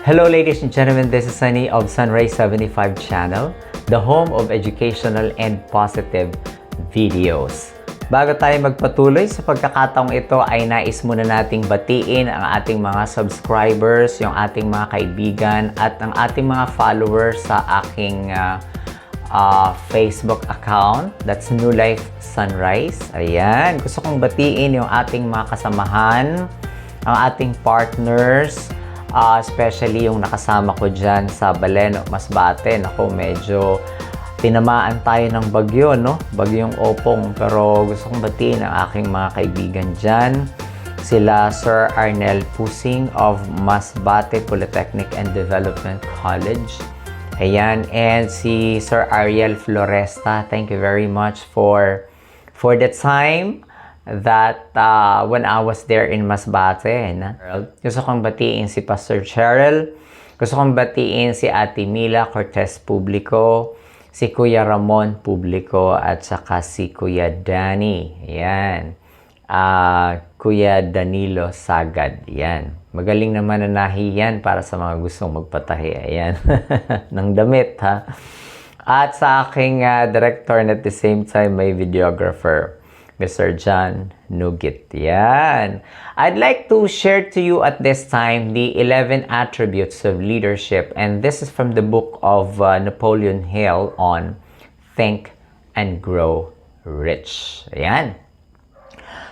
Hello ladies and gentlemen, this is Sunny of Sunrise 75 channel, the home of educational and positive videos. Bago tayo magpatuloy sa pagkakataong ito ay nais muna nating batiin ang ating mga subscribers, yung ating mga kaibigan at ang ating mga followers sa aking Facebook account. That's New Life Sunrise. Ayan, gusto kong batiin yung ating mga kasamahan, ang ating partners, especially yung nakasama ko dyan sa Baleno, Masbate. Ako, medyo tinamaan tayo ng bagyo, no? Bagyong Opong. Pero gusto kong batiin ang aking mga kaibigan dyan. Sila Sir Arnel Pusing of Masbate Polytechnic and Development College. Ayan. And si Sir Ariel Floresta. Thank you very much for the time that when I was there in Masbate. Gusto kong batiin si Pastor Cheryl. Gusto kong batiin si Ate Mila Cortez Publico, si Kuya Ramon Publico, at saka si Kuya Danny. Ayan. Kuya Danilo Sagad. Ayan. Magaling naman na nahiyan para sa mga gustong magpatahi. Ayan. ng damit, ha? At sa aking director and at the same time may videographer, Mr. John Nugit. Yan. I'd like to share to you at this time the 11 attributes of leadership. And this is from the book of Napoleon Hill on Think and Grow Rich. Ayan.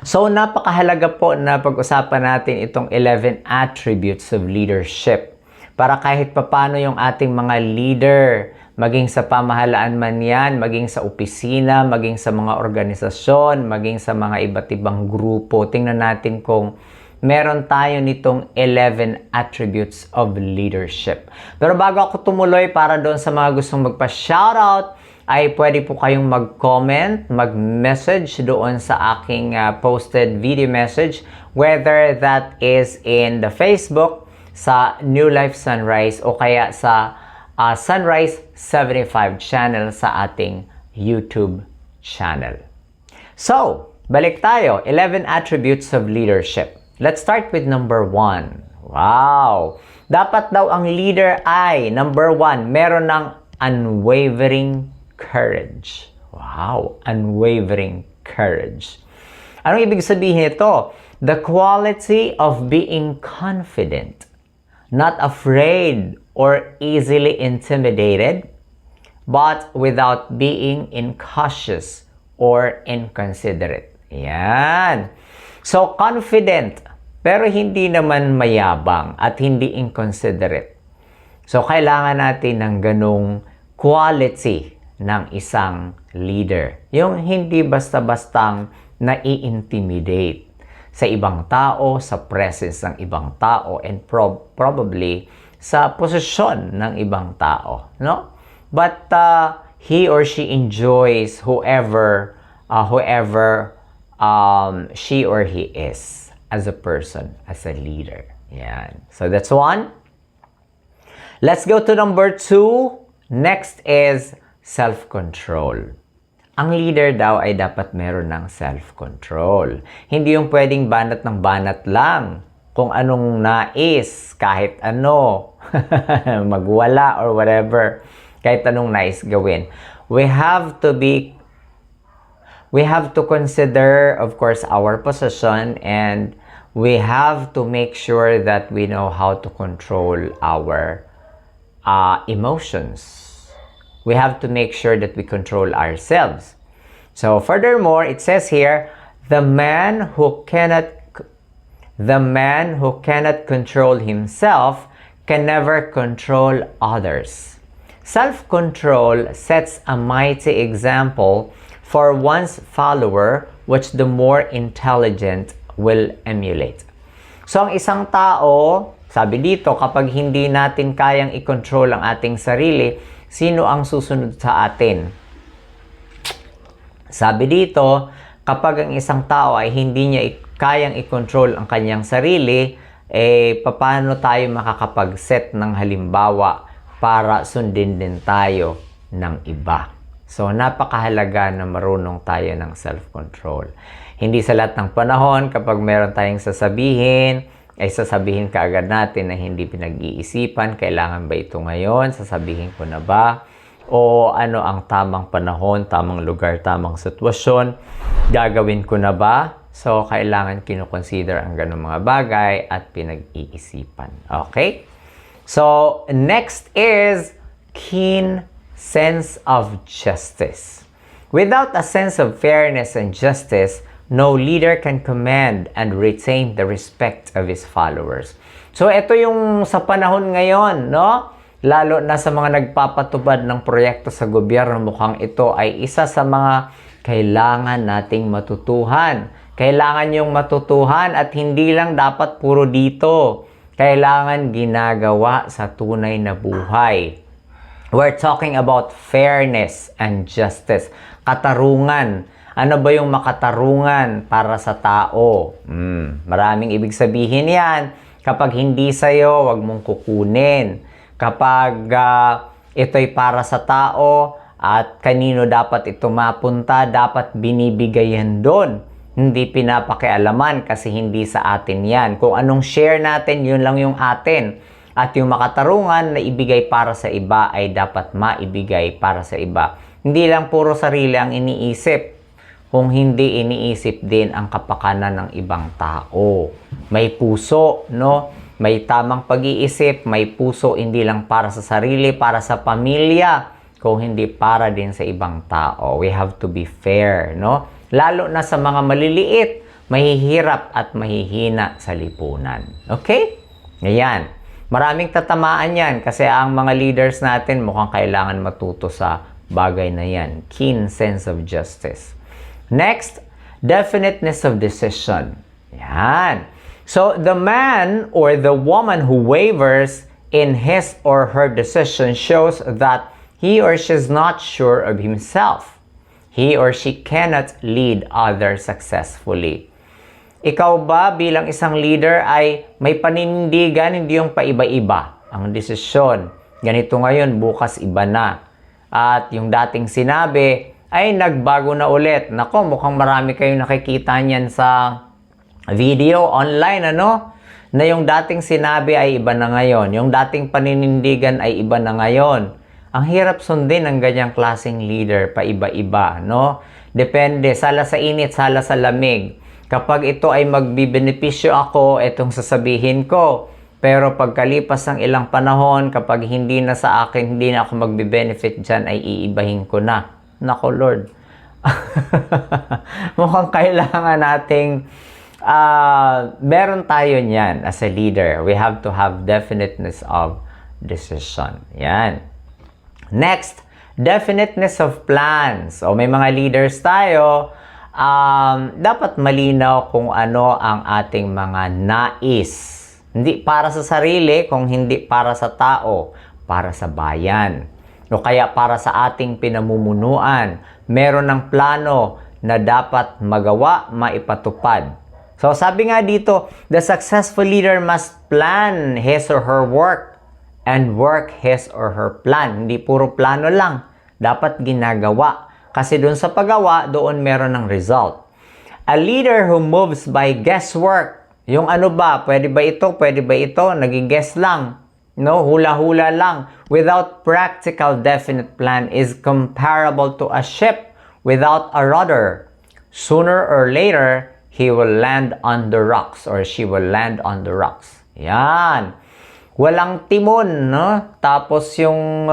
So, napakahalaga po na pag-usapan natin itong 11 attributes of leadership. Para kahit papano yung ating mga leader, maging sa pamahalaan man yan, maging sa opisina, maging sa mga organisasyon, maging sa mga iba't ibang grupo. Tingnan natin kung meron tayo nitong 11 attributes of leadership. Pero bago ako tumuloy, para doon sa mga gustong magpa-shoutout, ay pwede po kayong mag-comment, mag-message doon sa aking posted video message, whether that is in the Facebook, sa New Life Sunrise, o kaya sa Sunrise 75 channel sa ating YouTube channel. So, balik tayo. 11 attributes of leadership. Let's start with number 1. Wow! Dapat daw ang leader ay, number 1, meron ng unwavering courage. Wow! Unwavering courage. Anong ibig sabihin ito? The quality of being confident, not afraid or easily intimidated, but without being incautious or inconsiderate. Yan. So, confident, pero hindi naman mayabang at hindi inconsiderate. So, kailangan natin ng ganong quality ng isang leader. Yung hindi basta-bastang nai-intimidate sa ibang tao, sa presence ng ibang tao, and probably sa posisyon ng ibang tao, no? But he or she enjoys whoever she or he is as a person, as a leader. Yan. So that's 1. Let's go to number 2. Next is self-control. Ang leader daw ay dapat meron ng self-control. Hindi yung pwedeng banat ng banat lang kung anong nais, kahit ano, magwala or whatever, kahit anong nais gawin. We have to consider, of course, our position, and we have to make sure that we know how to control our emotions. We have to make sure that we control ourselves. So, furthermore, it says here, the man who cannot control himself can never control others. Self-control sets a mighty example for one's follower, which the more intelligent will emulate. So, ang isang tao, sabi dito, kapag hindi natin kayang i-control ang ating sarili, sino ang susunod sa atin? Sabi dito, kapag ang isang tao ay hindi niya kayang i-control ang kanyang sarili, paano tayo makakapag-set ng halimbawa para sundin din tayo ng iba? So, napakahalaga na marunong tayo ng self-control. Hindi sa lahat ng panahon, kapag meron tayong sasabihin, ay sasabihin kaagad natin na hindi pinag-iisipan, kailangan ba ito ngayon, sasabihin ko na ba? O ano ang tamang panahon, tamang lugar, tamang sitwasyon, gagawin ko na ba? So, kailangan kinoconsider ang ganung mga bagay at pinag-iisipan. Okay? So, next is keen sense of justice. Without a sense of fairness and justice, no leader can command and retain the respect of his followers. So, ito yung sa panahon ngayon, no? Lalo na sa mga nagpapatubad ng proyekto sa gobyerno, mukhang ito ay isa sa mga kailangan nating matutuhan. Kailangan yung matutuhan at hindi lang dapat puro dito. Kailangan ginagawa sa tunay na buhay. We're talking about fairness and justice. Katarungan. Ano ba yung makatarungan para sa tao? Maraming ibig sabihin yan. Kapag hindi sa'yo, wag mong kukunin. Kapag ito'y para sa tao at kanino dapat ito mapunta, dapat binibigay yan doon. Hindi pinapakialaman kasi hindi sa atin yan. Kung anong share natin, yun lang yung atin. At yung makatarungan na ibigay para sa iba ay dapat maibigay para sa iba. Hindi lang puro sarili ang iniisip. Kung hindi iniisip din ang kapakanan ng ibang tao. May puso, no? May tamang pag-iisip, may puso, hindi lang para sa sarili, para sa pamilya, kung hindi para din sa ibang tao. We have to be fair, no? Lalo na sa mga maliliit, mahihirap at mahihina sa lipunan. Okay? Ayan. Maraming tatamaan yan kasi ang mga leaders natin mukhang kailangan matuto sa bagay na yan. Keen sense of justice. Next, definiteness of decision. Yan. So, the man or the woman who wavers in his or her decision shows that he or she is not sure of himself. He or she cannot lead others successfully. Ikaw ba bilang isang leader ay may paninindigan, hindi yung paiba-iba ang desisyon. Ganito ngayon, bukas iba na. At yung dating sinabi ay nagbago na ulit. Nako, mukhang marami kayong nakikita niyan sa video online, ano? Na yung dating sinabi ay iba na ngayon. Yung dating paninindigan ay iba na ngayon. Ang hirap sundin ng ganyang klaseng leader, paiba-iba, no? Depende, sala sa init, sala sa lamig. Kapag ito ay magbibenepisyo ako, itong sasabihin ko. Pero pagkalipas ng ilang panahon, kapag hindi na sa akin, hindi na ako magbe-benefit dyan, ay iibahin ko na. Nako, Lord. Mukhang kailangan nating meron tayo niyan as a leader. We have to have definiteness of decision. Yan. Next, definiteness of plans. O may mga leaders tayo, dapat malinaw kung ano ang ating mga nais. Hindi para sa sarili, kung hindi para sa tao, para sa bayan. O kaya para sa ating pinamumunuan. Meron ng plano na dapat magawa, maipatupad. So sabi nga dito, the successful leader must plan his or her work and work his or her plan. Hindi puro plano lang. Dapat ginagawa. Kasi doon sa paggawa, doon meron ng result. A leader who moves by guesswork. Yung ano ba, pwede ba ito, naging-guess lang. No, hula-hula lang. Without practical definite plan is comparable to a ship without a rudder. Sooner or later, he will land on the rocks or she will land on the rocks. Yan. Walang timon, no? Tapos yung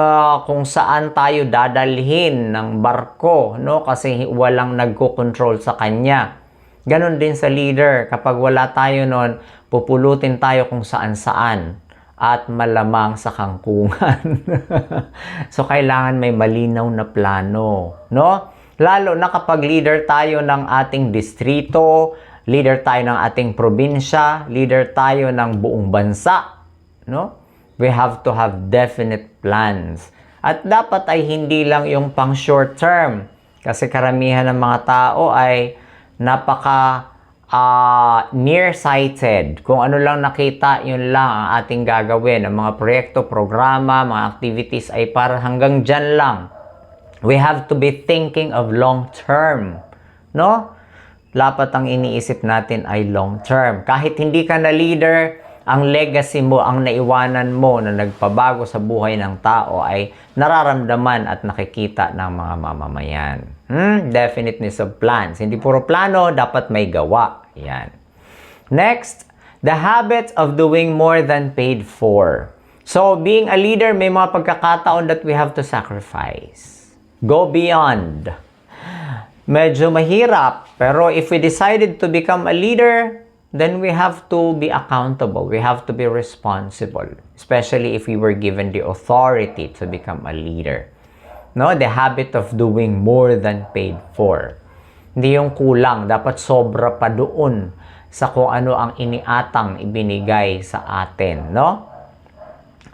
kung saan tayo dadalhin ng barko, no? Kasi walang nagko-control sa kanya. Ganon din sa leader. Kapag wala tayo nun, pupulutin tayo kung saan-saan at malamang sa kangkungan. So, kailangan may malinaw na plano, no? Lalo na kapag leader tayo ng ating distrito, leader tayo ng ating probinsya, leader tayo ng buong bansa, no? We have to have definite plans. At dapat ay hindi lang yung pang short term. Kasi karamihan ng mga tao ay napaka nearsighted. Kung ano lang nakita, yun lang ang ating gagawin. Ang mga proyekto, programa, mga activities ay para hanggang dyan lang. We have to be thinking of long term, no? dapat ang iniisip natin ay long term. Kahit hindi ka na leader, ang legacy mo, ang naiwanan mo na nagpabago sa buhay ng tao ay nararamdaman at nakikita ng mga mamamayan. Definiteness of plans. Hindi puro plano, dapat may gawa. Yan. Next, the habit of doing more than paid for. So, being a leader, may mga pagkakataon that we have to sacrifice. Go beyond. Medyo mahirap, pero if we decided to become a leader, then we have to be accountable. We have to be responsible, especially if we were given the authority to become a leader. No, the habit of doing more than paid for. Hindi yung kulang, dapat sobra pa doon sa kung ano ang iniatang ibinigay sa atin, no?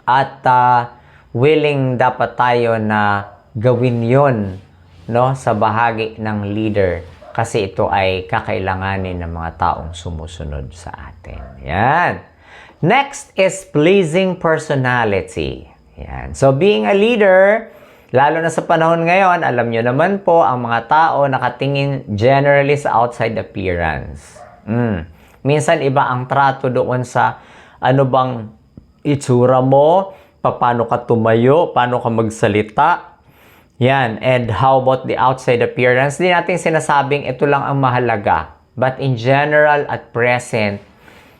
At willing dapat tayo na gawin yon, no, sa bahagi ng leader kasi ito ay kakailanganin ng mga taong sumusunod sa atin. Yan. Next is pleasing personality. Yan. So being a leader, lalo na sa panahon ngayon, alam nyo naman po, ang mga tao nakatingin generally sa outside appearance. Minsan iba ang trato doon sa ano bang itsura mo, paano ka tumayo, paano ka magsalita. Yan. And how about the outside appearance? Di natin sinasabing ito lang ang mahalaga. But in general at present,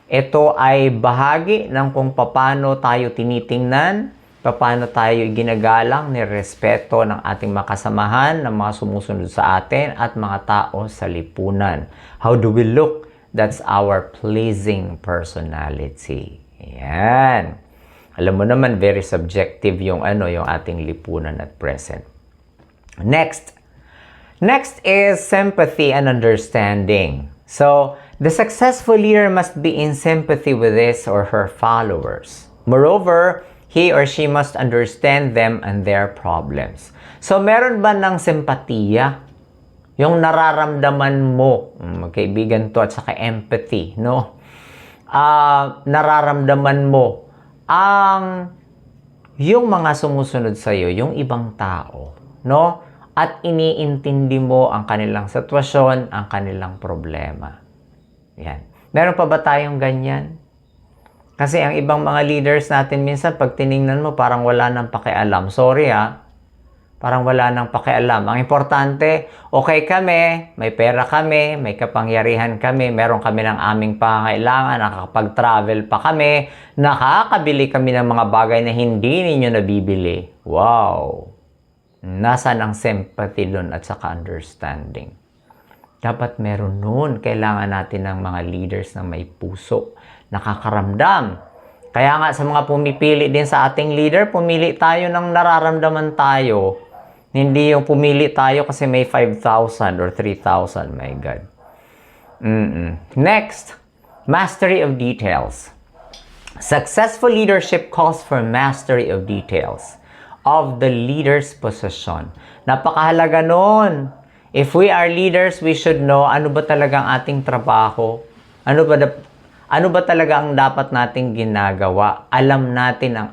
ito ay bahagi ng kung paano tayo tinitingnan, paano tayo ginagalang, nirespeto ng ating makasamahan, ng mga sumusunod sa atin, at mga tao sa lipunan. How do we look? That's our pleasing personality. Yan. Alam mo naman, very subjective yung yung ating lipunan at present. Next is sympathy and understanding. So, the successful leader must be in sympathy with his or her followers. Moreover, he or she must understand them and their problems. So, meron ba ng simpatiya? Yung nararamdaman mo, magkaibigan to at saka empathy, no? Nararamdaman mo ang yung mga sumusunod sa iyo, yung ibang tao, no? At iniintindi mo ang kanilang sitwasyon, ang kanilang problema. Yan. Meron pa ba tayong ganyan? Kasi ang ibang mga leaders natin minsan, pag tiningnan mo, parang wala nang pakialam. Sorry parang wala nang pakialam. Ang importante, okay kami, may pera kami, may kapangyarihan kami, meron kami ng aming pangangailangan, nakakapag-travel pa kami, nakakabili kami ng mga bagay na hindi ninyo nabibili. Wow! Nasaan ang sympathy doon at saka understanding? Dapat meron noon. Kailangan natin ng mga leaders na may puso, nakakaramdam. Kaya nga sa mga pumipili din sa ating leader, pumili tayo ng nararamdaman tayo. Hindi yung pumili tayo kasi may 5,000 or 3,000. My God. Next, mastery of details. Successful leadership calls for mastery of details of the leader's position. Napakahalaga nun. If we are leaders, we should know ano ba talaga ang ating trabaho. Ano ba talaga ang dapat nating ginagawa? Alam natin ang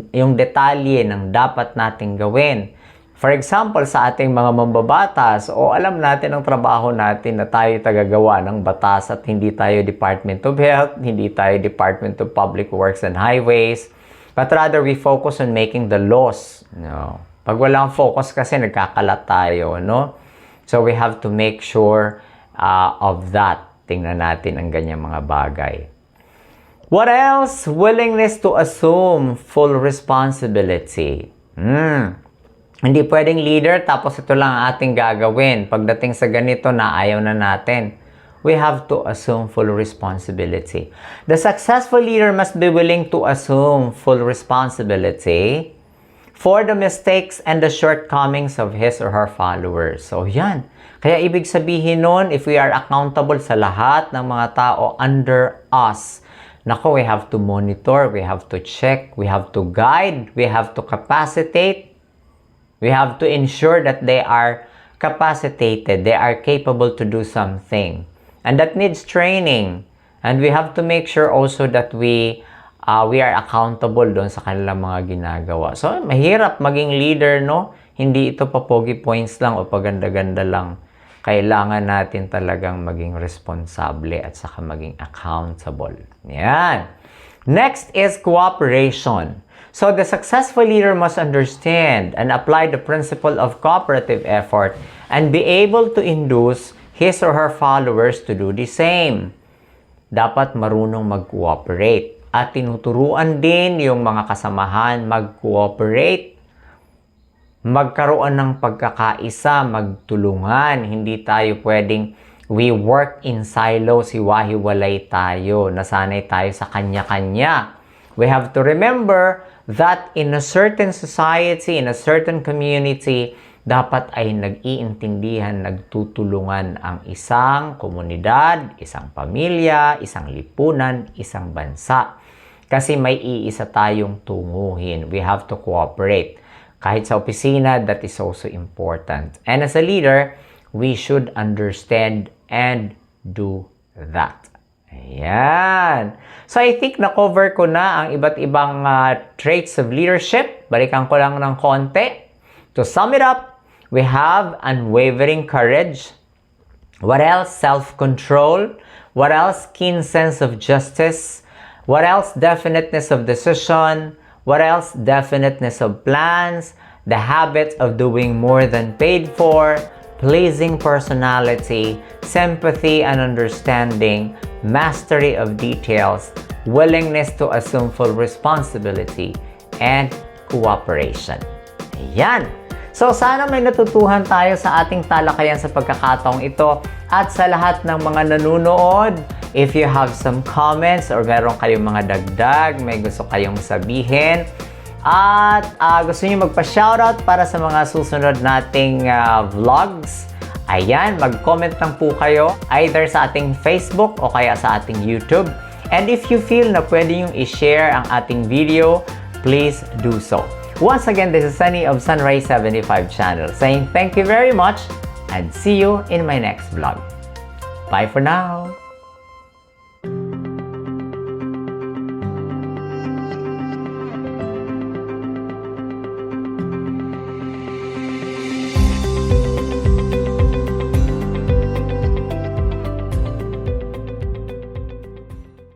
yung detalye ng dapat nating gawin. For example, sa ating mga mambabatas, alam natin ang trabaho natin na tayo tagagawa ng batas at hindi tayo Department of Health, hindi tayo Department of Public Works and Highways, but rather we focus on making the laws. No. Pag walang focus kasi nagkakalat tayo, no? So we have to make sure of that. Tingnan natin ang ganyang mga bagay. What else? Willingness to assume full responsibility. Hindi pwedeng leader tapos ito lang ang ating gagawin. Pagdating sa ganito na ayaw na natin. We have to assume full responsibility. The successful leader must be willing to assume full responsibility for the mistakes and the shortcomings of his or her followers. So, yan. Kaya ibig sabihin nun, if we are accountable sa lahat ng mga tao under us, nako, we have to monitor, we have to check, we have to guide, we have to capacitate, we have to ensure that they are capacitated, they are capable to do something. And that needs training. And we have to make sure also that we are accountable doon sa kanilang mga ginagawa. So, mahirap maging leader, no? Hindi ito papogi points lang o paganda-ganda lang. kailangan natin talagang maging responsable at saka maging accountable. Yan. Next is cooperation. So the successful leader must understand and apply the principle of cooperative effort and be able to induce his or her followers to do the same. Dapat marunong mag-cooperate at tinuturuan din yung mga kasamahan mag-cooperate. Magkaroon ng pagkakaisa, magtulungan. Hindi tayo pwedeng we work in silos, hiwa-hiwalay tayo, nasanay tayo sa kanya-kanya. We have to remember that in a certain society, in a certain community, dapat ay nag-iintindihan, nagtutulungan ang isang komunidad, isang pamilya, isang lipunan, isang bansa. Kasi may iisa tayong tunguhin. We have to cooperate. Kahit sa opisina, that is also important. And as a leader, we should understand and do that. Ayan. So, I think na-cover ko na ang iba't ibang traits of leadership. Balikan ko lang ng konti. To sum it up, we have unwavering courage. What else? Self-control. What else? Keen sense of justice. What else? Definiteness of decision. What else? Definiteness of plans. The habit of doing more than paid for. Pleasing personality, sympathy and understanding, mastery of details, willingness to assume full responsibility, and cooperation. Ayan! So, sana may natutuhan tayo sa ating talakayan sa pagkakataong ito at sa lahat ng mga nanunood. If you have some comments or meron kayong mga dagdag, may gusto kayong sabihin, at gusto niyo magpa-shoutout para sa mga susunod nating vlogs, ayan, mag-comment lang po kayo either sa ating Facebook o kaya sa ating YouTube. And if you feel na pwede yung i-share ang ating video, please do so. Once again, this is Sunny of Sunrise 75 channel saying thank you very much and see you in my next vlog. Bye for now!